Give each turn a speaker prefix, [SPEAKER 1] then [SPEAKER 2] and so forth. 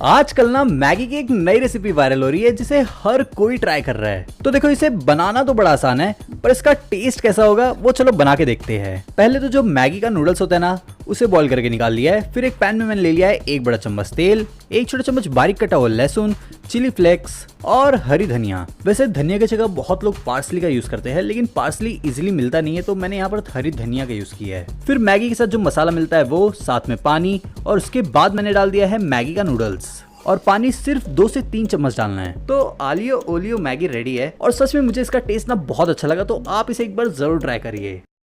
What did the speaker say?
[SPEAKER 1] आजकल ना मैगी की एक नई रेसिपी वायरल हो रही है जिसे हर कोई ट्राई कर रहा है। तो देखो, इसे बनाना तो बड़ा आसान है, पर इसका टेस्ट कैसा होगा वो चलो बना के देखते हैं। पहले तो जो मैगी का नूडल्स होता है ना, उसे बॉईल करके निकाल लिया है। फिर एक पैन में मैंने ले लिया है 1 बड़ा चम्मच तेल, 1 छोटा चम्मच बारीक कटा हुआ लहसुन, चिली फ्लेक्स और हरी धनिया। वैसे धनिया की जगह बहुत लोग पार्सली का यूज करते हैं, लेकिन पार्सली इजीली मिलता नहीं है, तो मैंने यहाँ पर हरी धनिया का यूज किया है। फिर मैगी के साथ जो मसाला मिलता है वो, साथ में पानी, और उसके बाद मैंने डाल दिया है मैगी का नूडल्स। और पानी सिर्फ 2 से 3 चम्मच डालना है। तो आलियो ओलियो मैगी रेडी है, और सच में मुझे इसका टेस्ट ना बहुत अच्छा लगा, तो आप इसे एक बार जरूर ट्राई करिए।